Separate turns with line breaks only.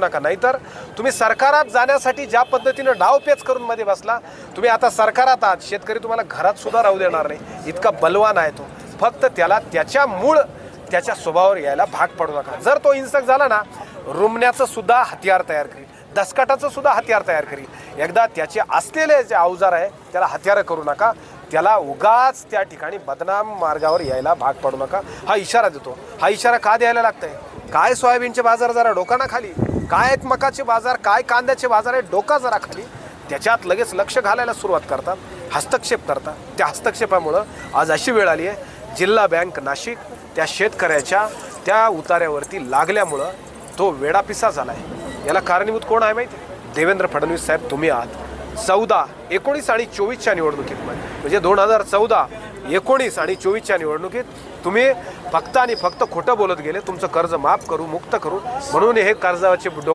नका, नाहीतर तुम्ही सरकारात जाण्यासाठी ज्या पद्धतीने डावपेच करून मध्ये बसला, तुम्ही आता सरकारात आहात, शेतकरी तुम्हाला घरात सुद्धा राहू देणार नाही, इतका बलवान आहे तो. फक्त त्याला त्याच्या मूळ त्याच्या स्वभावावर यायला भाग पडू नका. जर तो हिंसक झाला ना, रुमण्याचं सुद्धा हत्यार तयार करी, दसकटाचं सुद्धा हत्यार तयार करी. एकदा त्याचे असलेले जे अवजार आहे त्याला हत्यार करू नका, त्याला उगाच त्या ठिकाणी बदनाम मार्गावर यायला भाग पडू नका. हा इशारा देतो. हा इशारा का द्यायला लागतंय? काय सोयाबीनचे बाजार जरा डोकाना खाली, काय आहेत मकाचे बाजार, काय कांद्याचे बाजार आहे, डोका जरा खाली. त्याच्यात लगेच लक्ष घालायला सुरुवात करतात, हस्तक्षेप करतात. त्या हस्तक्षेपामुळं आज अशी वेळ आली आहे, जिल्हा बँक नाशिक त्या शेतकऱ्याच्या त्या उतार्यावरती लागल्यामुळं तो वेडापिसा झाला आहे. याला कारणीभूत कोण आहे माहिती आहे? देवेंद्र फडणवीस साहेब तुम्ही आहात. 14, 19 आणि 24च्या निवडणुकीत म्हणजे 2014, 19 आणि 24च्या निवडणुकीत तुम्ही फक्त आणि फक्त खोटं बोलत गेले. तुमचं कर्ज माफ करू, मुक्त करू म्हणून हे कर्जाचे